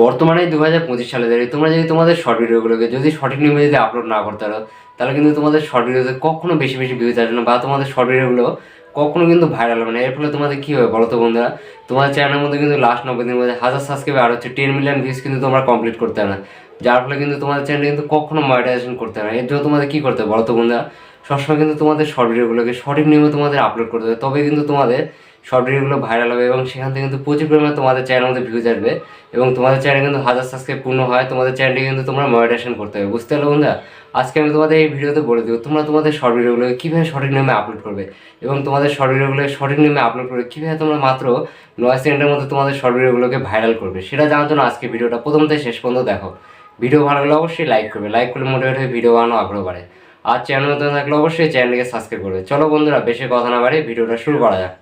বর্তমানে 2025 সালে দাঁড়িয়ে তোমরা যদি তোমাদের শর্ট ভিডিওগুলোকে যদি সঠিক নিয়মে যদি আপলোড না করতে পারো, তাহলে কিন্তু তোমাদের শর্ট ভিডিওতে কখনো বেশি বেশি ভিউজ আসবে না, বা তোমাদের শর্ট ভিডিওগুলো কখনো কিন্তু ভাইরাল হবে না। এর ফলে তোমাদের কী হবে বলো তো বন্ধুরা, তোমার চ্যানেলের মধ্যে কিন্তু লাস্ট 90 দিনের মধ্যে 1000 সাবস্ক্রাইবার আর হচ্ছে 10 মিলিয়ন ভিউজ কিন্তু তোমরা কমপ্লিট করতে হবে না, যার ফলে কিন্তু তোমাদের চ্যানেল কিন্তু কখনো মনিটাইজেশন করতে হবে না। এর জন্য তোমাদের কী করতে হবে বলো তো বন্ধুরা, সবসময় কিন্তু তোমাদের শর্ট ভিডিওগুলোকে সঠিক নিয়মে তোমাদের আপলোড করতে হবে, তবে কিন্তু তোমাদের শর্ট ভিডিওগুলো ভাইরাল হবে এবং সেখান থেকে কিন্তু প্রচুর পরিমাণে তোমাদের চ্যানেলের মধ্যে ভিউজ আসবে এবং তোমাদের চ্যানেল কিন্তু 1000 সাবস্ক্রাইব পূর্ণ হয়, তোমাদের চ্যানেলটি কিন্তু তোমরা মনিটাইজেশন করতে হবে। বুঝতে পারলে বন্ধুরা, আজকে আমি তোমাদের এই ভিডিওতে বলে দেবো তোমরা তোমাদের শর্ট ভিডিওগুলোকে কীভাবে সঠিক নিয়মে আপলোড করবে এবং তোমাদের শর্ট ভিডিওগুলোকে সঠিক নিয়মে আপলোড করে কীভাবে তোমরা মাত্র 9 সেকেন্ডের মধ্যে তোমাদের শর্ট ভিডিওগুলোকে ভাইরাল করবে, সেটা জানার জন্য আজকে ভিডিওটা প্রথম থেকে শেষ পর্যন্ত দেখো। ভিডিও ভালো লাগলে অবশ্যই লাইক করবে, লাইক করলে মোটিভেট হয়ে ভিডিও বানানো আগ্রহ বাড়ে। আর চ্যানেল নতুন থাকলে অবশ্যই চ্যানেলকে সাবস্ক্রাইব করবে। চলো বন্ধুরা, বেশি কথা না বাড়িয়ে ভিডিওটা শুরু করা যাক।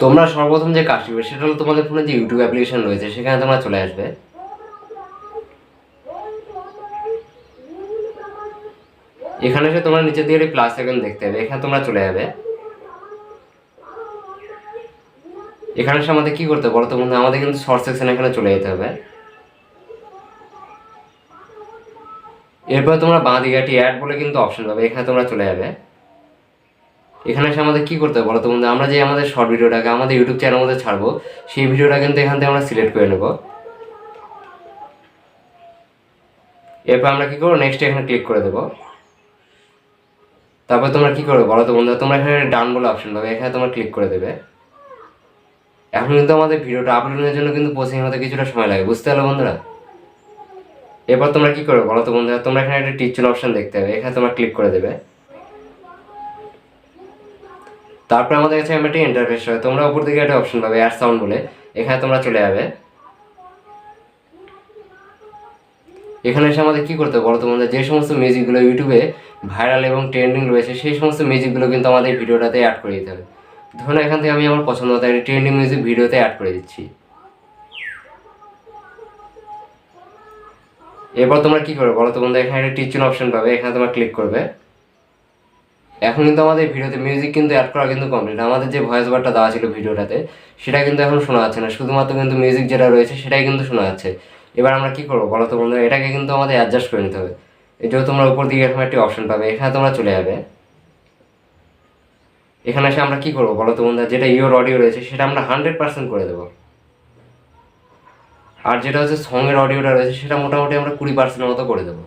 তোমরা সর্বপ্রথম যে কাজটি করবে সেটা হলো তোমাদের ফোনে যে ইউটিউব অ্যাপ্লিকেশন রয়েছে সেখানে তোমরা চলে আসবে। এখানে এসে তোমরা নিচের দিকে প্লাস আইকন দেখতে হবে, এখানে তোমরা চলে যাবে। এখানে এসে আমাদের কি করতে হবে বলো তো বন্ধু, আমাদের কিন্তু শর্ট সেকশন এখানে চলে যেতে হবে। এরপর তোমরা বাঁ দিকে একটি অ্যাড বলে কিন্তু অপশন পাবে, এখানে তোমরা চলে যাবে। এখানে এসে আমাদের কি করতে হবে বলো তো বন্ধু, আমরা যে আমাদের শর্ট ভিডিওটাকে আমাদের ইউটিউব চ্যানেলের মধ্যে ছাড়বো সেই ভিডিওটা কিন্তু এখান থেকে আমরা সিলেক্ট করে নেব। এরপর আমরা কি করবো, নেক্সট এখানে ক্লিক করে দেবো। তারপর তোমরা কি করবে বলো তো বন্ধু, তোমরা এখানে ডান বলে অপশন পাবে, এখানে তোমরা ক্লিক করে দেবে। এখন কিন্তু আমাদের ভিডিওটা আপলোডের জন্য কিন্তু প্রসেসিং হতে কিছুটা সময় লাগে, বুঝতে পারলে বন্ধুরা। এরপর তোমরা কি করবে বলো তো বন্ধুরা, তোমরা এখানে একটা টিচার অপশন দেখতে হবে, এখানে তোমরা ক্লিক করে দেবে। তারপর আমাদের কাছে একটা ইন্টারফেস হয়, তোমরা উপর দিকে একটা অপশন পাবে অ্যাড সাউন্ড বলে, এখানে তোমরা চলে যাবে। এখানে এসে আমাদের কি করতে হবে বলো তো বন্ধুরা, যে সমস্ত মিউজিকগুলো ইউটিউবে ভাইরাল এবং ট্রেন্ডিং রয়েছে সেই সমস্ত মিউজিকগুলো কিন্তু আমাদের ভিডিওটাতে অ্যাড করে দিতে হবে। ধরুন এখান থেকে আমি আমার পছন্দ মতো একটা ট্রেন্ডিং মিউজিক ভিডিওতে অ্যাড করে দিচ্ছি। এরপর তোমরা কি করবে বলো তো বন্ধু, এখানে একটা টিচিং অপশন পাবে, এখানে তোমরা ক্লিক করবে। এখন কিন্তু আমাদের ভিডিওতে মিউজিক কিন্তু অ্যাড করা কিন্তু কমপ্লিট, আমাদের যে ভয়েস ওভারটা দেওয়া ছিল ভিডিওটাতে সেটা কিন্তু এখন শোনা যাচ্ছে না, শুধুমাত্র কিন্তু মিউজিক যেটা রয়েছে সেটাই কিন্তু শোনা যাচ্ছে। এবার আমরা কি করবো বলো তো বন্ধুরা, এটাকে কিন্তু আমাদের অ্যাডজাস্ট করে নিতে হবে। এই যে তোমরা উপর দিকে এরকম একটি অপশন পাবে, এখানে তোমরা চলে যাবে। এখানে এসে আমরা কি করবো বলো তো বন্ধুরা, যেটা ইওর অডিও রয়েছে সেটা আমরা 100% করে দেবো, আর যেটা হচ্ছে সঙ্গের অডিওটা রয়েছে সেটা মোটামুটি আমরা 20% মতো করে দেবো।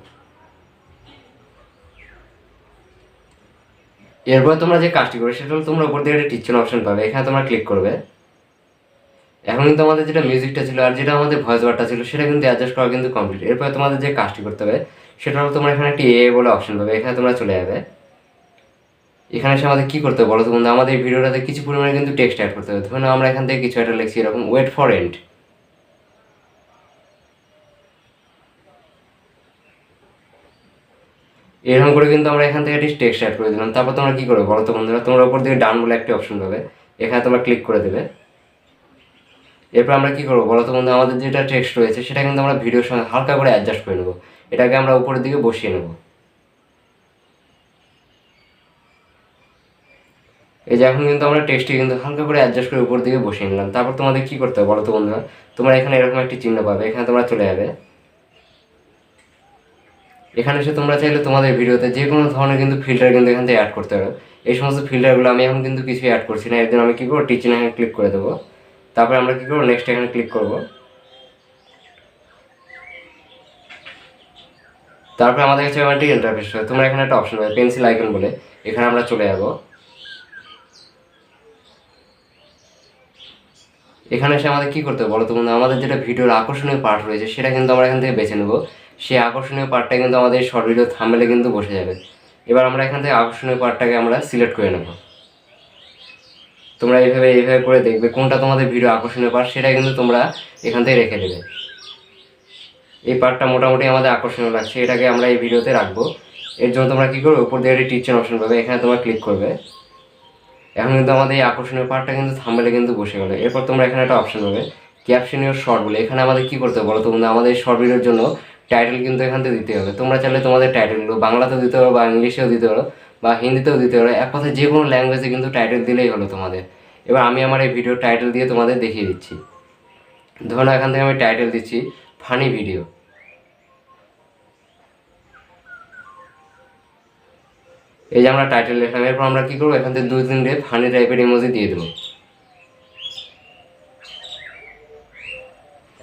এরপর তোমরা যে কাজটি করবে সেটা হলো তোমরা উপর দিকে একটা টিচার অপশন পাবে, এখানে তোমরা ক্লিক করবে। এখন কিন্তু আমাদের যেটা মিউজিকটা ছিল আর যেটা আমাদের ভয়েস ওভারটা ছিল সেটা কিন্তু অ্যাডজাস্ট করা কিন্তু কমপ্লিট। এরপর তোমাদের যে কাজটি করতে হবে সেটা হলো তোমরা এখানে একটি এ বলে অপশন পাবে, এখানে তোমরা চলে যাবে। এখানে এসে আমাদের কী করতে হবে বলো তো বন্ধু, আমাদের এই ভিডিওটাতে কিছু পরিমাণে কিন্তু টেক্সট অ্যাড করতে হবে। ধরুন আমরা এখান থেকে কিছু একটা লিখছি এরকম ওয়েট ফর এন্ড। এরকম করে কিন্তু আমরা এখান থেকে একটি টেক্সট অ্যাড করে দিলাম। তারপর তোমরা কী করবে বলো তো বন্ধুরা, তোমরা উপর দিকে ডান বলে একটি অপশন পাবে, এখানে তোমরা ক্লিক করে দেবে। এরপর আমরা কী করবো বলো তো বন্ধু, আমাদের যেটা টেক্সট রয়েছে সেটা কিন্তু আমরা ভিডিওর সঙ্গে হালকা করে অ্যাডজাস্ট করে নেবো, এটাকে আমরা উপরের দিকে বসিয়ে নেব। এই যে এখন কিন্তু আমরা টেক্সটে কিন্তু হালকা করে অ্যাডজাস্ট করে উপর দিকে বসিয়ে নিলাম। তারপর তোমাদের কী করতে হবে বলো তো বন্ধুরা, তোমরা এখানে এরকম একটি চিহ্ন পাবে, এখানে তোমরা চলে যাবে। এখানে এসে তোমরা চাইলে তোমাদের ভিডিওতে যে কোনো ধরনের কিন্তু ফিল্টার কিন্তু এখান থেকে অ্যাড করতে পারো। এই সমস্ত ফিল্টারগুলো আমি এখন কিন্তু কিছুই অ্যাড করছি না, এর জন্য আমি কী করবো, টিচিং এখানে ক্লিক করে দেবো। তারপরে আমরা কী করবো, নেক্সট এখানে ক্লিক করবো। তারপরে আমাদের কাছে একটি ইন্টারফেস হয়, তোমরা এখানে একটা অপশন পাবে পেন্সিল আইকন বলে, এখানে আমরা চলে যাবো। এখানে এসে আমাদের কী করতে হবে বলো তো বন্ধু, আমাদের যেটা ভিডিওর আকর্ষণীয় পার্ট রয়েছে সেটা কিন্তু আমরা এখান থেকে বেছে নেবো। সেই আকর্ষণীয় পার্টটা কিন্তু আমাদের শর্ট ভিডিও থাম্বনেলে কিন্তু বসে যাবে। এবার আমরা এখান থেকে আকর্ষণীয় পার্টটাকে আমরা সিলেক্ট করে নেব। তোমরা এইভাবে করে দেখবে কোনটা তোমাদের ভিডিও আকর্ষণীয় পার্ট, সেটা কিন্তু তোমরা এখান থেকে রেখে দেবে। এই পার্টটা মোটামুটি আমাদের আকর্ষণীয় লাগছে, এটাকে আমরা এই ভিডিওতে রাখবো। এর জন্য তোমরা কী করবে, উপর দিয়ে একটি টিচার অপশন পাবে, এখানে তোমরা ক্লিক করবে। এখন কিন্তু আমাদের এই আকর্ষণীয় পার্টটা কিন্তু থাম্বনেলে কিন্তু বসে গেলো। এরপর তোমরা এখানে একটা অপশন পাবে ক্যাপশন ইওর শর্ট বলে, এখানে আমাদের কী করতে হবে বলো তো বন্ধু, আমাদের শর্ট ভিডিওর জন্য টাইটেল কিন্তু এখান থেকে দিতে হবে। তোমরা চাইলে তোমাদের টাইটেলগুলো বাংলাতেও দিতে পারো বা ইংলিশেও দিতে পারো বা হিন্দিতেও দিতে পারো, এক কথায় যে কোনো ল্যাঙ্গুয়েজে কিন্তু টাইটেল দিলেই হলো তোমাদের। এবার আমি আমার এই ভিডিওর টাইটেল দিয়ে তোমাদের দেখিয়ে দিচ্ছি। ধরুন এখান থেকে আমি টাইটেল দিচ্ছি ফানি ভিডিও। এই যে আমরা টাইটেল লিখলাম, এরপর আমরা কী করবো, এখান থেকে 2-3টে ফানি টাইপের ইমোজি দিয়ে দেবো।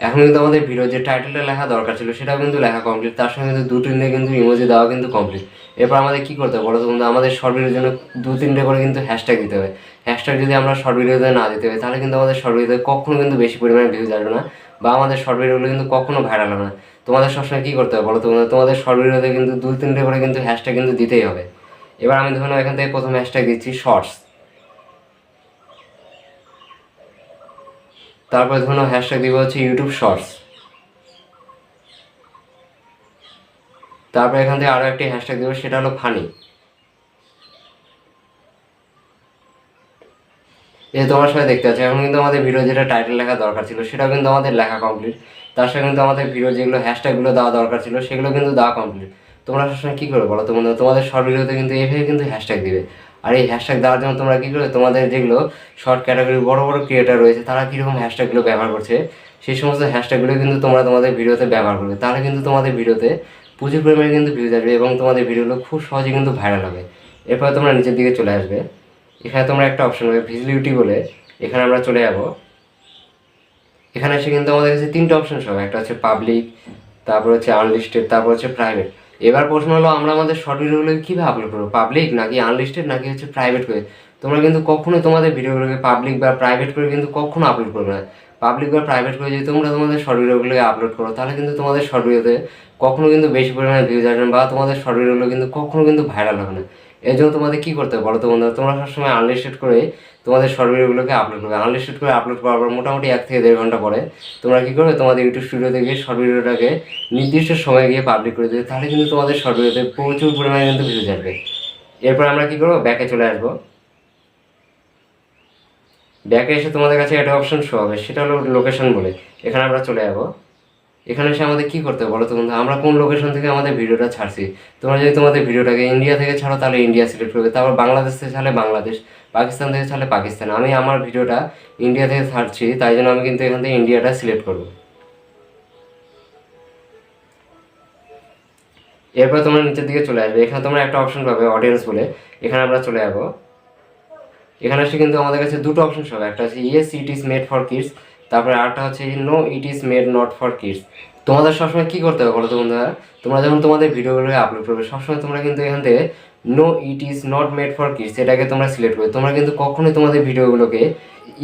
এখন কিন্তু আমাদের ভিডিও যে টাইটেলটা লেখা দরকার ছিল সেটাও কিন্তু লেখা কমপ্লিট, তার সঙ্গে কিন্তু 2-3টে কিন্তু ইমোজি দেওয়া কিন্তু কমপ্লিট। এরপর আমাদের কী করতে হবে বলো তো বন্ধু, আমাদের শর্ট ভিডিওর জন্য 2-3টে করে কিন্তু হ্যাশট্যাগ দিতে হবে। হ্যাশট্যাগ যদি আমরা শর্ট ভিডিওতে না দিতে হয় তাহলে কিন্তু আমাদের শর্ট ভিডিওতে কখনো কিন্তু বেশি পরিমাণে ভিউজ আসবে না, বা আমাদের শর্ট ভিডিওগুলো কিন্তু কখনো ভাইরাল হবে না। তোমাদের সবসময় কী করতে হবে বলো তো বন্ধু, তোমাদের শর্ট ভিডিওতে কিন্তু 2-3টে করে কিন্তু হ্যাশট্যাগ কিন্তু দিতেই হবে। এবার আমি ধরুন এখান থেকে প্রথম হ্যাশট্যাগ দিচ্ছি শর্টস, তারপরে ধরুন হ্যাশট্যাগ দিব হচ্ছে ইউটিউব শর্টস, তারপরে এখান থেকে আরও একটি হ্যাশট্যাগ দেবো সেটা হলো ফানি। এই যে তোমার সাথে দেখতে পাচ্ছ এখন কিন্তু আমাদের ভিডিও যেটা টাইটেল লেখা দরকার ছিল সেটাও কিন্তু আমাদের লেখা কমপ্লিট, তার সাথে কিন্তু আমাদের ভিডিও যেগুলো হ্যাশট্যাগুলো দেওয়া দরকার ছিল সেগুলো কিন্তু দেওয়া কমপ্লিট। তোমরা সবসময় কী করবে বলো তো বন্ধু, তোমাদের শর্ট ভিডিওতে কিন্তু এইভাবে কিন্তু হ্যাশট্যাগ দিবে। আর এই হ্যাশট্যাগ দেওয়ার জন্য তোমরা কী করবে, তোমাদের যেগুলো শর্ট ক্যাটাগরি বড় বড় ক্রিয়েটার রয়েছে তারা কীরকম হ্যাশট্যাগুলো ব্যবহার করছে সেই সমস্ত হ্যাশট্যাগুলো কিন্তু তোমরা তোমাদের ভিডিওতে ব্যবহার করবে, তাহলে কিন্তু তোমাদের ভিডিওতে প্রচুর পরিমাণে কিন্তু ভিউজ আসবে এবং তোমাদের ভিডিওগুলো খুব সহজে কিন্তু ভাইরাল হবে। এরপরে তোমরা নিচের দিকে চলে আসবে, এখানে তোমরা একটা অপশন হবে ভিজিবিলিটি বলে, এখানে আমরা চলে যাব। এখানে এসে কিন্তু আমাদের কাছে 3টে অপশন হবে, একটা হচ্ছে পাবলিক, তারপর হচ্ছে আনলিস্টেড, তারপর হচ্ছে প্রাইভেট। এবার প্রশ্ন হলো আমরা আমাদের শর্ট ভিডিওগুলোকে কীভাবে আপলোড করবো, পাবলিক নাকি আনলিস্টেড নাকি হচ্ছে প্রাইভেট করে। তোমরা কিন্তু কখনোই তোমাদের ভিডিওগুলোকে পাবলিক বা প্রাইভেট করে কিন্তু কখনো আপলোড করবে না। পাবলিক বা প্রাইভেট করে যদি তোমরা তোমাদের শর্ট ভিডিওগুলোকে আপলোড করো তাহলে কিন্তু তোমাদের শর্ট ভিডিওতে কখনো কিন্তু বেশি পরিমাণে ভিউজ আসবে না, বা তোমাদের শর্ট ভিডিওগুলো কিন্তু কখনো কিন্তু ভাইরাল হবে না। এর জন্য তোমাদের কী করতে হবে বলো তো বন্ধুরা, তোমরা সবসময় আনলিস্টেড করে তোমাদের শর্ট ভিডিওগুলোকে আপলোড করবে। আনলিস্টেড করে আপলোড করার পর মোটামুটি 1 থেকে 1.5 ঘন্টা পরে তোমরা কী করবে, তোমাদের ইউটিউব স্টুডিওতে গিয়ে শর্ট ভিডিওটাকে নির্দিষ্ট সময়ে গিয়ে পাবলিক করে দেবে, তাহলে কিন্তু তোমাদের শর্ট ভিডিওতে প্রচুর পরিমাণে কিন্তু ভিউজ আসবে। এরপর আমরা কী করবো, ব্যাকে চলে আসবো। ব্যাকে এসে তোমাদের কাছে একটা অপশন শো হবে সেটা হলো লোকেশন বলে, এখানে আমরা চলে যাবো। এখানে এসে আমাদের কী করতে হবে বলো তো বন্ধু, আমরা কোন লোকেশন থেকে আমাদের ভিডিওটা ছাড়ছি। তোমরা যদি তোমাদের ভিডিওটাকে ইন্ডিয়া থেকে ছাড়ো তাহলে ইন্ডিয়া সিলেক্ট করবে, তারপর বাংলাদেশ থেকে ছাড়লে বাংলাদেশ, পাকিস্তান থেকে ছাড়লে পাকিস্তান। আমি আমার ভিডিওটা ইন্ডিয়া থেকে ছাড়ছি তাই জন্য আমি কিন্তু এখান থেকে ইন্ডিয়াটা সিলেক্ট করব। এরপর তোমরা নিচের দিকে চলে আসবে, এখানে তোমরা একটা অপশন পাবে অডিয়েন্স বলে, এখানে আমরা চলে যাবো। এখানে এসে কিন্তু আমাদের কাছে 2টো অপশন হবে, একটা হচ্ছে yes it is made for kids, তারপরে আরেকটা হচ্ছে no it is made not for kids. তোমাদের সবসময় কী করতে হবে বলো তো বন্ধুরা, তোমরা যখন তোমাদের ভিডিওগুলোকে আপলোড করবে সবসময় তোমরা কিন্তু এখান থেকে no it is not made for kids এটাকে তোমরা সিলেক্ট করবে। তোমরা কিন্তু কখনোই তোমাদের ভিডিওগুলোকে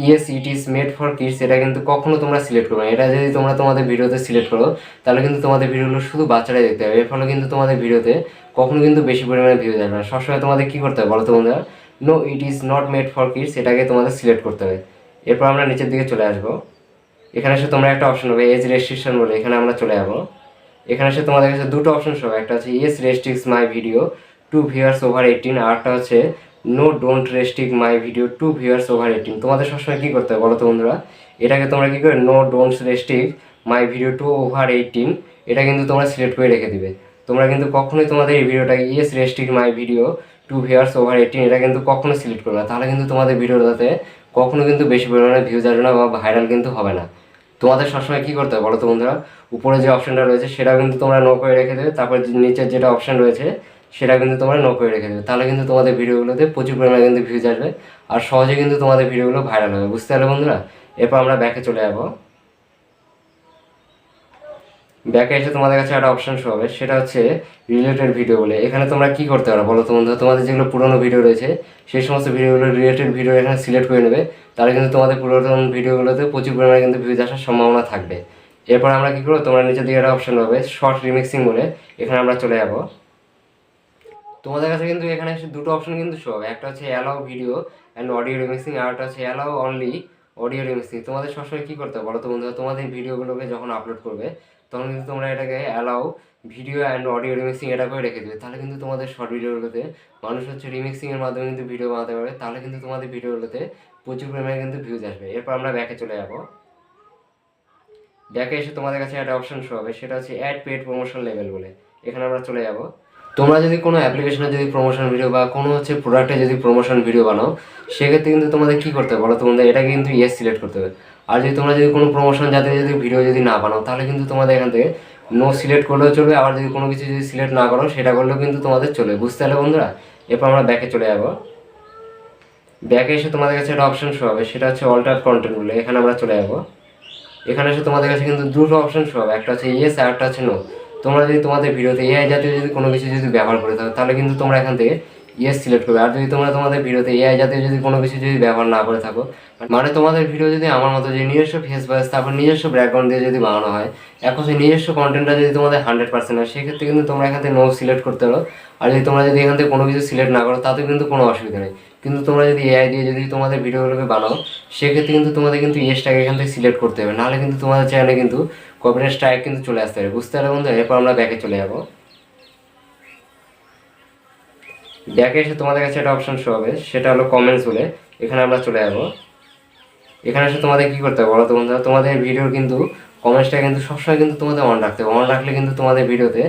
yes it is made for kids এটা কিন্তু কখনো তোমরা সিলেক্ট করবে না। এটা যদি তোমরা তোমাদের ভিডিওতে সিলেক্ট করো তাহলে কিন্তু তোমাদের ভিডিওগুলো শুধু বাচ্চারাই দেখতে হবে, এর ফলে কিন্তু তোমাদের ভিডিওতে কখনো কিন্তু বেশি পরিমাণে ভিউজ আসবে না। সবসময় তোমাদের কী করতে হবে বলো তো বন্ধুরা, no it is not made for kids এটাকে তোমাদের সিলেক্ট করতে হবে। এরপর আমরা নিচের দিকে চলে আসবো, এখানে এসে তোমরা একটা অপশন হবে এজ রেস্ট্রিকশন বলে, এখানে আমরা চলে যাবো। এখানে এসে তোমাদের কাছে 2টো অপশন হবে, একটা হচ্ছে yes restricts my video to viewers over 18, আর একটা হচ্ছে no don't restrict my video to viewers over 18। তোমাদের সবসময় কী করতে হবে বলো তো বন্ধুরা, এটাকে তোমরা কী করে no don't restrict my video to over 18 এটা কিন্তু তোমরা সিলেক্ট করে রেখে দিবে। তোমরা কিন্তু কখনোই তোমাদের এই ভিডিওটাকে yes restrict my video to viewers over 18 এটা কিন্তু কখনো সিলেক্ট করবে না, তাহলে কিন্তু তোমাদের ভিডিওটাতে কখনো কিন্তু বেশি পরিমাণে ভিউজ আসবে না বা ভাইরাল কিন্তু হবে না। তোমাদের সবসময় কী করতে হবে বলো তো বন্ধুরা, উপরে যে অপশানটা রয়েছে সেটা কিন্তু তোমরা নো করে রেখে দেবে, তারপর নিচের যেটা অপশান রয়েছে সেটা কিন্তু তোমরা নো করে রেখে দেবে, তাহলে কিন্তু তোমাদের ভিডিওগুলোতে প্রচুর পরিমাণে কিন্তু ভিউজ আসবে আর সহজে কিন্তু তোমাদের ভিডিওগুলো ভাইরাল হবে। বুঝতে পারলে বন্ধুরা? এরপর আমরা ব্যাকে চলে যাবো। ব্যাকে এসে তোমাদের কাছে একটা অপশন শো হবে সেটা হচ্ছে রিলেটেড ভিডিও বলে, এখানে তোমরা কী করতে পারো বলো তো বন্ধুরা, তোমাদের যেগুলো পুরোনো ভিডিও রয়েছে সেই সমস্ত ভিডিওগুলো রিলেটেড ভিডিও এখানে সিলেক্ট করে নেবে, তাহলে কিন্তু তোমাদের পুরাতন ভিডিওগুলোতে প্রচুর পরিমাণে কিন্তু ভিউজ আসার সম্ভাবনা থাকবে। এরপর আমরা কী করবো, তোমরা নিচের দিকে একটা অপশন হবে শর্ট রিমিক্সিং বলে, এখানে আমরা চলে যাবো। তোমাদের কাছে কিন্তু এখানে এসে 2টো অপশন কিন্তু শো হবে, একটা হচ্ছে allow video and audio remixing, আর একটা হচ্ছে অ্যালাউ অনলি অডিও রিমিক্সিং। তোমাদের সবসময় কী করতে হবে বলো তো বন্ধুরা, তোমাদের ভিডিওগুলোকে যখন আপলোড করবে তখন কিন্তু তোমরা এটাকে allow video and audio remixing এটা করে রেখে দেবে, তাহলে কিন্তু তোমাদের শর্ট ভিডিওগুলোতে মানুষ হচ্ছে রিমিক্সিংয়ের মাধ্যমে কিন্তু ভিডিও বানাতে পারবে, তাহলে কিন্তু তোমাদের ভিডিওগুলোতে প্রচুর পরিমাণে কিন্তু ভিউজ আসবে। এরপর আমরা ব্যাকে চলে যাবো। ব্যাকে এসে তোমাদের কাছে একটা অপশন শো হবে সেটা হচ্ছে অ্যাড পেড প্রমোশন লেভেল বলে, এখানে আমরা চলে যাবো। তোমরা যদি কোনো অ্যাপ্লিকেশনে যদি প্রমোশন ভিডিও বা কোনো হচ্ছে প্রোডাক্টে যদি প্রমোশন ভিডিও বানাও সেক্ষেত্রে কিন্তু তোমাদের কী করতে হবে বলো, তোমাদের এটাকে কিন্তু ইয়েস সিলেক্ট করতে হবে। আর যদি তোমরা যদি কোনো প্রমোশন জাতীয় যদি ভিডিও যদি না বানাও তাহলে কিন্তু তোমাদের এখান থেকে নো সিলেক্ট করলেও চলবে, আবার যদি কোনো কিছু যদি সিলেক্ট না করো সেটা করলেও কিন্তু তোমাদের চলবে, বুঝতে পারলে বন্ধুরা। এরপর আমরা ব্যাকে চলে যাবো। ব্যাকে এসে তোমাদের কাছে একটা অপশন শো হবে, সেটা হচ্ছে অল্টার কন্টেন্ট বলে, এখানে আমরা চলে যাবো। এখানে এসে তোমাদের কাছে কিন্তু দুটো অপশন শো হবে, একটা হচ্ছে ইয়েস আর একটা হচ্ছে নো। তোমরা যদি তোমাদের ভিডিওতে এআই জাতীয় যদি কোনো কিছু যদি ব্যবহার করে থাকো তাহলে কিন্তু তোমরা এখান থেকে ইয়েস সিলেক্ট করবে। আর যদি তোমরা তোমাদের ভিডিওতে এআই জাতীয় যদি কোনো কিছু যদি ব্যবহার না করে থাকো, মানে তোমাদের ভিডিও যদি আমার মতো যে নিজস্ব ফেস ভয়েস তারপর নিজস্ব ব্যাকগ্রাউন্ড দিয়ে যদি বানানো হয়, এখন সেই নিজস্ব কন্টেন্টটা যদি তোমাদের 100% হয়, সেক্ষেত্রে কিন্তু তোমরা এখান থেকে নো সিলেক্ট করতে পারো। আর যদি তোমরা যদি এখান থেকে কোনো কিছু সিলেক্ট না করো তাতে কিন্তু কোনো অসুবিধা নেই। কিন্তু তোমরা যদি এআই দিয়ে যদি তোমাদের ভিডিওগুলোকে বানাও, সেক্ষেত্রে কিন্তু তোমাদের কিন্তু ইয়েসটাকে এখান থেকে সিলেক্ট করতে হবে, নাহলে কিন্তু তোমাদের চ্যানেলে কিন্তু কপিরাইট স্ট্রাইক কিন্তু চলে আসতে পারে, বুঝতে পারলে বন্ধু। এরপর আমরা ব্যাকে চলে যাবো। ব্যাকে এসে তোমাদের কাছে একটা অপশন শো হবে, সেটা হলো কমেন্টস বলে, এখানে আমরা চলে যাবো। এখানে এসে তোমাদের কী করতে হবে বলো তো বন্ধুরা, তোমাদের ভিডিওর কিন্তু কমেন্টসটা কিন্তু সবসময় কিন্তু তোমাদের অন রাখতে হবে। অন রাখলে কিন্তু তোমাদের ভিডিওতে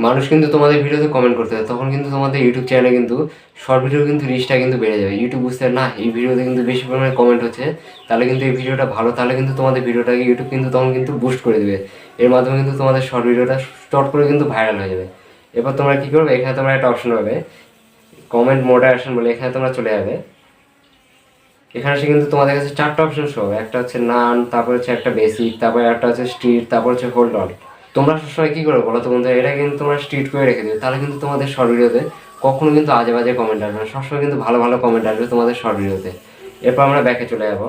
মানুষ কিন্তু তোমাদের ভিডিওতে কমেন্ট করতে হবে, তখন কিন্তু তোমাদের ইউটিউব চ্যানেলে কিন্তু শর্ট ভিডিও কিন্তু রিচটা কিন্তু বেড়ে যাবে। ইউটিউব বুঝতে না এই ভিডিওতে কিন্তু বেশি পরিমাণে কমেন্ট হচ্ছে, তাহলে কিন্তু এই ভিডিওটা ভালো, তাহলে কিন্তু তোমাদের ভিডিওটাকে ইউটিউব কিন্তু তখন কিন্তু বুস্ট করে দেবে। এর মাধ্যমে কিন্তু তোমাদের শর্ট ভিডিওটা চট করে কিন্তু ভাইরাল হয়ে যাবে। এবার তোমরা কী করবে, এখানে তোমরা একটা অপশন পাবে কমেন্ট মডারেশন বলে, এখানে তোমরা চলে যাবে। এখানে এসে কিন্তু তোমাদের কাছে চারটা অপশন শো হবে, একটা হচ্ছে নান, তারপর হচ্ছে একটা বেসিক, তারপরে একটা হচ্ছে স্ট্রিট, তারপর হচ্ছে হোল্ড অন। তোমরা সবসময় কী করো বলো তো বন্ধুরা, এটা কিন্তু তোমরা স্ট্রিট করে রেখে দিও, তাহলে কিন্তু তোমাদের শর্ট ভিডিওতে কখনো কিন্তু আজে বাজে কমেন্ট আসবে না, সবসময় কিন্তু ভালো ভালো কমেন্ট আসবে তোমাদের শর্ট ভিডিওতে। এরপর আমরা ব্যাকে চলে যাবো।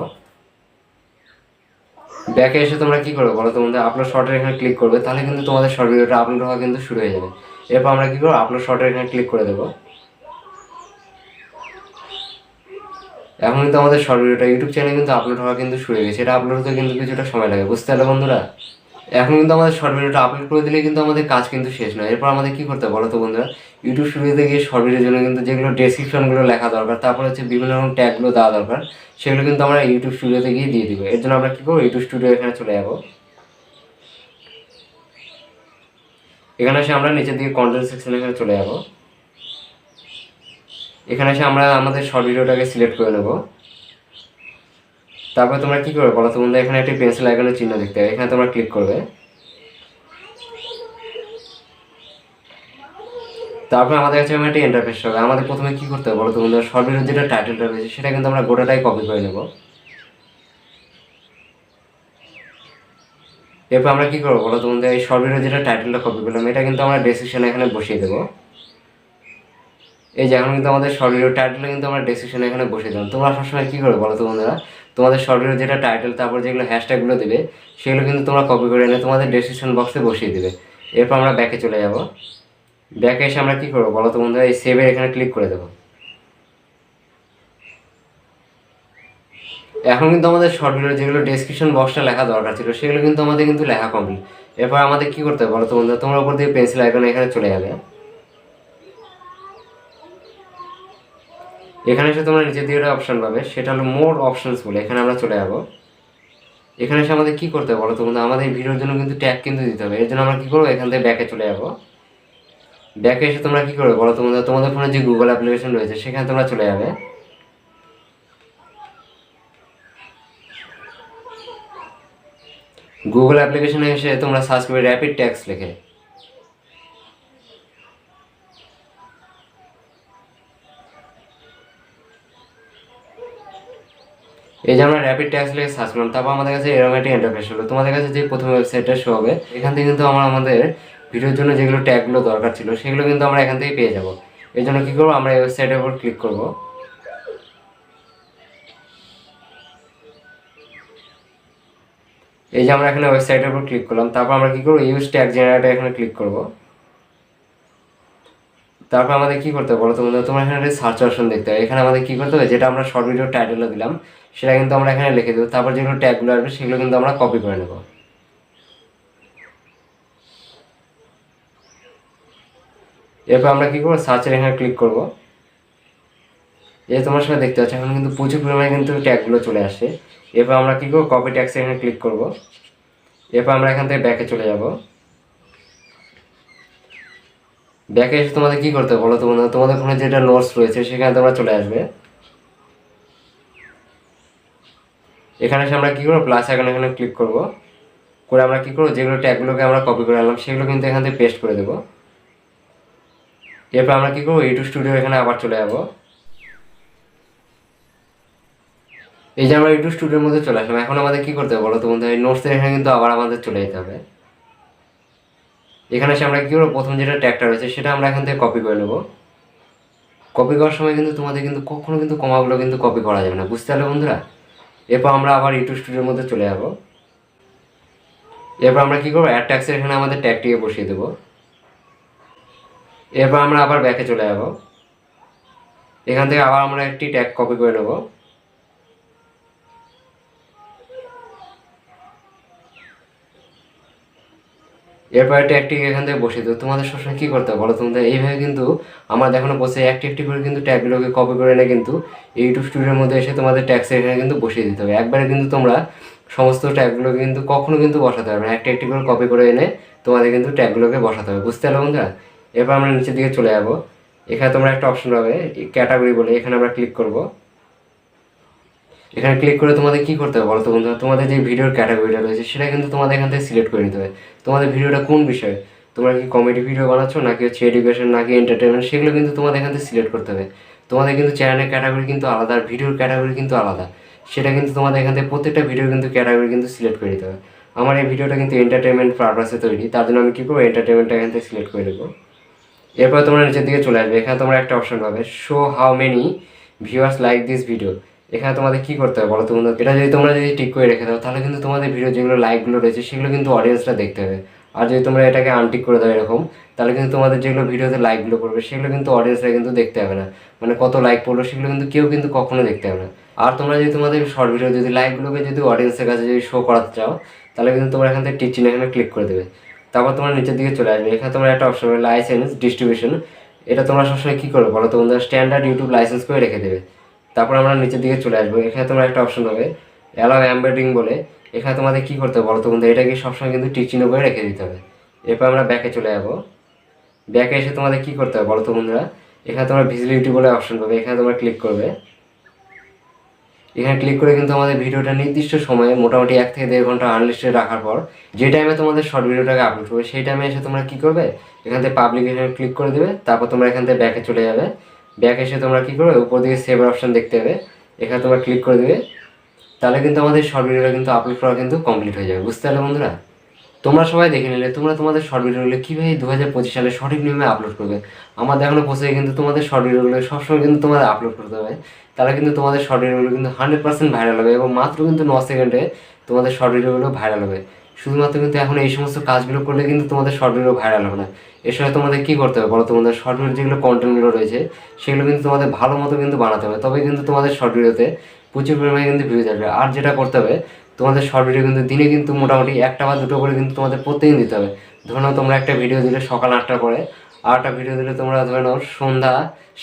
ব্যাকে এসে তোমরা কী করবে বলো তো বন্ধুরা, আপলোড শর্টের এখানে ক্লিক করবে, তাহলে কিন্তু তোমাদের শর্ট ভিডিওটা আপলোড হওয়া কিন্তু শুরু হয়ে যাবে। এরপর আমরা কী করবো, আপলোড শর্টের এখানে ক্লিক করে দেবো। এখন কিন্তু আমাদের শর্ট ভিডিওটা ইউটিউব চ্যানেলে কিন্তু আপলোড হওয়া কিন্তু শুরু হয়ে গেছে, এটা আপলোড হতে কিন্তু কিছুটা সময় লাগে, বুঝতে পারলে বন্ধুরা। এখন কিন্তু আমাদের শর্ট ভিডিওটা আপলোড করে দিলে কিন্তু আমাদের কাজ কিন্তু শেষ নয়। এরপর আমাদের কী করতে হবে বলো তো বন্ধুরা, ইউটিউব স্টুডিওতে গিয়ে শর্ট ভিডিওর জন্য কিন্তু যেগুলো ডেসক্রিপশনগুলো লেখা দরকার, তারপর হচ্ছে বিভিন্ন রকম ট্যাগগুলো দেওয়া দরকার, সেগুলো কিন্তু আমরা ইউটিউব স্টুডিওতে গিয়ে দিয়ে দিব। এর জন্য আমরা কী করবো, ইউটিউব স্টুডিও এখানে চলে যাবো। এখানে এসে আমরা নিচের দিকে কন্টেন্ট সেকশনে এখানে চলে যাবো। এখানে এসে আমরা আমাদের শর্ট ভিডিওটাকে সিলেক্ট করে নেবো। তারপরে তোমরা কী করবে বলো তো বন্ধুরা, এখানে একটি পেন্সিল আইকনের চিহ্ন দেখতে হবে, এখানে তোমরা ক্লিক করবে। তারপরে আমাদের কাছে একটা ইন্টারফেস হবে। আমাদের প্রথমে কী করতে হবে বলো তো বন্ধুরা, শর্ট ভিডিওর যেটা টাইটেলটা রয়েছে সেটা কিন্তু আমরা গোটাটাই কপি করে নেব। এরপর আমরা কী করবো বলো তো বন্ধুরা, এই শর্ট ভিডিওর যেটা টাইটেলটা কপি করলাম এটা কিন্তু আমরা ডেসক্রিপশনে এখানে বসিয়ে দেবো। এই যে এখন কিন্তু আমাদের শর্ট ভিডিওর টাইটেলটা কিন্তু আমরা ডেসক্রিপশনে এখানে বসিয়ে দিলাম। তোমরা সবসময় কী করবে বলো তো বন্ধুরা, তোমাদের শর্ট ভিডিওর যেটা টাইটেল তারপর যেগুলো হ্যাশট্যাগুলো দেবে সেগুলো কিন্তু তোমরা কপি করে এনে তোমাদের ডেসক্রিপশন বক্সে বসিয়ে দেবে। এরপর আমরা ব্যাকে চলে যাব। ব্যাকে এসে আমরা কী করবো বলো তো বন্ধুরা, এই সেভের এখানে ক্লিক করে দেবো। এখন কিন্তু আমাদের শর্ট ভিডিও যেগুলো ডেসক্রিপশন বক্সটা লেখা দরকার ছিল সেগুলো কিন্তু আমাদের কিন্তু লেখা কমপ্লিট। এরপর আমাদের কী করতে হবে বলো তো বন্ধুরা, তোমরা উপর দিয়ে পেন্সিল আইকনে এখানে চলে যাবে। এখানে এসে তোমরা নিচের দিকে একটা অপশন পাবে, সেটা হলো মোর অপশনস বলে, এখানে আমরা চলে যাবো। এখানে এসে আমাদের কী করতে হবে বলো তো বন্ধুরা, আমাদের এই ভিডিওর জন্য কিন্তু ট্যাগ কিন্তু দিতে হবে। এর জন্য আমরা কী করবো, এখান থেকে ব্যাকে চলে যাবো। ব্যাকে এসে তোমরা কী করবে বলো তো বন্ধুরা, তোমাদের ফোনে যে গুগল অ্যাপ্লিকেশন রয়েছে সেখানে তোমরা চলে যাবে। গুগল অ্যাপ্লিকেশনে এসে তোমরা সার্চ করবে র্যাপিড ট্যাক্স লিখে। এই যে আমরা র্যাপিড ট্যাক্স লিখে সার্চ করলাম, তারপর আমাদের কাছে এরকম একটা ইন্টারফেস হলো। তোমাদের কাছে যে প্রথম ওয়েবসাইটটা শো হবে, এখান থেকে কিন্তু আমরা আমাদের ভিডিওর জন্য যেগুলো ট্যাগগুলো দরকার ছিল সেগুলো কিন্তু আমরা এখান থেকে পেয়ে যাবো। এই জন্য কী করবো, আমরা এই ওয়েবসাইটের উপর ক্লিক করবো। এই যে আমরা এখানে ওয়েবসাইটের উপর ক্লিক করলাম, তারপর আমরা কী করবো, ইউজ ট্যাগ জেনারেটর এখানে ক্লিক করবো। তারপর আমাদের কী করতে হবে বলো তোমরা এখানে একটা সার্চ অপশন দেখতে হবে। এখানে আমাদের কী করতে হবে, যেটা আমরা শর্ট ভিডিও টাইটেলটা দিলাম সেটা কিন্তু আমরা এখানে লিখে দেবো। তারপর যেগুলো ট্যাগগুলো আসবে সেগুলো কিন্তু আমরা কপি করে নেব। এরপর আমরা কী করবো, সার্চের এখানে ক্লিক করবো। এই তোমার সাথে দেখতে পাচ্ছি এখন কিন্তু প্রচুর পরিমাণে কিন্তু ট্যাগগুলো চলে আসে। এরপর আমরা কী করবো, কপি ট্যাক্সে এখানে ক্লিক করবো। এরপর আমরা এখান থেকে ব্যাকে চলে যাব। ব্যাকে এসে তোমাদের কী করতে হবে বলো তোমাদের ফোনে যেটা নোটস রয়েছে সেখানে তোমরা চলে আসবে। এখানে এসে আমরা কী করবো প্লাস আইকন এখানে ক্লিক করবো, করে আমরা কী করবো যেগুলো ট্যাগগুলোকে আমরা কপি করে আনলাম সেগুলো কিন্তু এখান থেকে পেস্ট করে দেবো। এরপর আমরা কী করবো ইউটিউব স্টুডিও এখানে আবার চলে যাবো। এই যে আমরা ইউটিউব স্টুডিওর মধ্যে চলে আসলাম। এখন আমাদের কী করতে হবে বলো তো বন্ধু, এই নোটসের এখানে কিন্তু আবার আমাদের চলে যেতে হবে। এখানে এসে আমরা কী করবো প্রথম যেটা ট্যাগটা রয়েছে সেটা আমরা এখান থেকে কপি করে নেবো। কপি করার সময় কিন্তু তোমাদের কিন্তু কখনো কিন্তু কমাগুলো কিন্তু কপি করা যাবে না, বুঝতে পারলে বন্ধুরা। এরপর আমরা আবার ইউটিউব স্টুডিওর মধ্যে চলে যাবো। এরপর আমরা কী করবো অ্যাড ট্যাক্সের এখানে আমাদের ট্যাগটিকে বসিয়ে দেবো। এরপর আমরা আবার ব্যাকে চলে যাব। এখান থেকে আবার আমরা একটি ট্যাগ কপি করে নেব। এরপর ট্যাগটি এখান থেকে বসিয়ে দেবো। তোমাদের সবসময় কী করতে হবে বলো তোমাদের, এইভাবে কিন্তু আমার দেখানো বসে একটি একটি করে কিন্তু ট্যাগগুলোকে কপি করে এনে কিন্তু ইউটিউব স্টুডিওর মধ্যে এসে তোমাদের ট্যাক্সের এখানে কিন্তু বসিয়ে দিতে হবে। একবারে কিন্তু তোমরা সমস্ত ট্যাগগুলোকে কিন্তু কখনো কিন্তু বসাতে হবে না, একটি একটি করে কপি করে এনে তোমাদের কিন্তু ট্যাগগুলোকে বসাতে হবে, বুঝতে পারলে বন্ধুরা। এরপর আমরা নিচের দিকে চলে যাবো। এখানে তোমরা একটা অপশন পাবে ক্যাটাগরি বলে, এখানে আমরা ক্লিক করব। এখানে ক্লিক করে তোমাদের কী করতে হবে বলো তো বন্ধুরা, তোমাদের যে ভিডিওর ক্যাটাগরিটা রয়েছে সেটা কিন্তু তোমাদের এখান থেকে সিলেক্ট করে নিতে হবে। তোমাদের ভিডিওটা কোন বিষয়ে, তোমরা কি কমেডি ভিডিও বানাচ্ছ নাকি হচ্ছে এডুকেশন নাকি এন্টারটেনমেন্ট, সেগুলো কিন্তু তোমাদের এখান থেকে সিলেক্ট করতে হবে। তোমাদের কিন্তু চ্যানেলের ক্যাটাগরি কিন্তু আলাদা আর ভিডিওর ক্যাটাগরি কিন্তু আলাদা, সেটা কিন্তু তোমাদের এখান থেকে প্রত্যেকটা ভিডিও কিন্তু ক্যাটাগরি কিন্তু সিলেক্ট করে নিতে হবে। আমার এই ভিডিওটা কিন্তু এন্টারটেনমেন্ট পারপাসে তৈরি, তার জন্য আমি কী করবো এন্টারটেনমেন্টটা এখান থেকে সিলেক্ট করে দেবো। এরপর তোমরা নিচের দিকে চলে আসবে। এখানে তোমরা একটা অপশন পাবে show how many viewers like this video. এখানে তোমাদের কী করতে হবে বলো তোমরা, এটা যদি তোমরা যদি টিক করে রেখে দাও তাহলে কিন্তু তোমাদের ভিডিও যেগুলো লাইকগুলো রয়েছে সেগুলো কিন্তু অডিয়েন্সরা দেখতে হবে। আর যদি তোমরা এটাকে আনটিক করে দাও এরকম, তাহলে কিন্তু তোমাদের যেগুলো ভিডিওতে লাইকগুলো পড়বে সেগুলো কিন্তু অডিয়েন্সরা কিন্তু দেখতে হবে না, মানে কত লাইক পড়লো সেগুলো কিন্তু কেউ কিন্তু কখনো দেখতে হবে না। আর তোমরা যদি তোমাদের শর্ট ভিডিও যদি লাইকগুলোকে যদি অডিয়েন্সের কাছে যদি শো করাতে চাও তাহলে কিন্তু তোমরা এখান থেকে টিক চিহ্ন এখানে ক্লিক করে দেবে। তারপর তোমরা নিচের দিকে চলে আসবে। এখানে তোমরা একটা অপশন হবে লাইসেন্স ডিস্ট্রিবিউশন। এটা তোমরা সবসময় কী করবে বলো তোমরা স্ট্যান্ডার্ড ইউটিউব লাইসেন্স করে রেখে দেবে। তারপর আমরা নিচের দিকে চলে আসবো। এখানে তোমরা একটা অপশন হবে অ্যালাউ এমবেডিং বলে। এখানে তোমাদের কী করতে হবে বলো তো বন্ধু, এটাকে সবসময় কিন্তু টিক চিহ্ন করে রেখে দিতে হবে। এরপর আমরা ব্যাকে চলে যাবো। ব্যাকে এসে তোমাদের কী করতে হবে বলো তো বন্ধুরা, এখানে তোমরা ভিজিবিলিটি বলে অপশন পাবে, এখানে তোমরা ক্লিক করবে। এখানে ক্লিক করে কিন্তু আমাদের ভিডিওটা নির্দিষ্ট সময়ে মোটামুটি 1 থেকে 1.5 ঘন্টা আনলিস্টেড রাখার পর যে টাইমে তোমাদের শর্ট ভিডিওটাকে আপলোড করবে সেই টাইমে এসে তোমরা কী করবে এখান থেকে পাবলিক এখানে ক্লিক করে দেবে। তারপর তোমরা এখান থেকে ব্যাকে চলে যাবে। ব্যাক এসে তোমরা কী করবে উপর দিকে সেভের অপশন দেখতে হবে, এখানে তোমরা ক্লিক করে দেবে। তাহলে কিন্তু আমাদের শর্ট ভিডিওটা কিন্তু আপলোড করা কিন্তু কমপ্লিট হয়ে যাবে, বুঝতে পারলে বন্ধুরা। তোমরা সবাই দেখে নিলে তোমরা তোমাদের শর্ট ভিডিওগুলো কীভাবে 2025 সালে সঠিক নিয়মে আপলোড করবে। আমার দেখানো প্রসেসে কিন্তু তোমাদের শর্ট ভিডিওগুলো সবসময় কিন্তু তোমাদের আপলোড করতে হবে, তাহলে কিন্তু তোমাদের শর্ট ভিডিওগুলো কিন্তু 100% ভাইরাল হবে এবং মাত্র কিন্তু 9 সেকেন্ডে তোমাদের শর্ট ভিডিওগুলো ভাইরাল হবে। শুধুমাত্র কিন্তু এখন এই সমস্ত কাজগুলো করলে কিন্তু তোমাদের শর্ট ভিডিও ভাইরাল হবে না। এর সময় তোমাদের কী করতে হবে বলো, তোমাদের শর্ট ভিডিও যেগুলো কন্টেন্টগুলো রয়েছে সেগুলো কিন্তু তোমাদের ভালো মতো কিন্তু বানাতে হবে, তবে কিন্তু তোমাদের শর্ট ভিডিওতে প্রচুর পরিমাণে কিন্তু ভিউজ আসবে। আর যেটা করতে হবে তোমাদের শর্ট ভিডিও কিন্তু দিনে কিন্তু মোটামুটি 1টা বা 2টো করে কিন্তু তোমাদের প্রত্যেকদিন দিতে হবে। ধরে নাও তোমরা একটা ভিডিও দিলে সকাল 8টার পরে, আর একটা ভিডিও দিলে তোমরা ধরে নাও সন্ধ্যা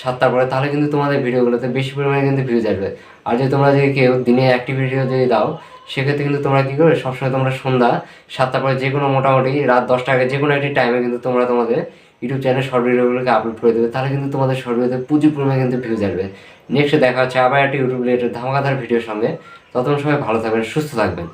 7টার পরে, তাহলে কিন্তু তোমাদের ভিডিওগুলোতে বেশি পরিমাণে কিন্তু ভিউজ আসবে। আর যদি তোমরা যদি কেউ দিনে একটি ভিডিও যদি দাও সেক্ষেত্রে কিন্তু তোমরা কী করবে সবসময় তোমরা সন্ধ্যা 7টার পরে যে কোনো মোটামুটি রাত 10টা আগে যে কোনো একটি টাইমে কিন্তু তোমরা তোমাদের ইউটিউব চ্যানেল শর্ট ভিডিওগুলোকে আপলোড করে দেবে, তাহলে কিন্তু তোমাদের শর্ট ভিডিওতে প্রচুর পরিমাণে কিন্তু ভিউজ আসবে। নেক্সট দেখা হচ্ছে আবার একটা ইউটিউব রিলেটেড ধামাকাদার ভিডিওর সঙ্গে। ততক্ষণ সবাই ভালো থাকবেন, সুস্থ থাকবেন।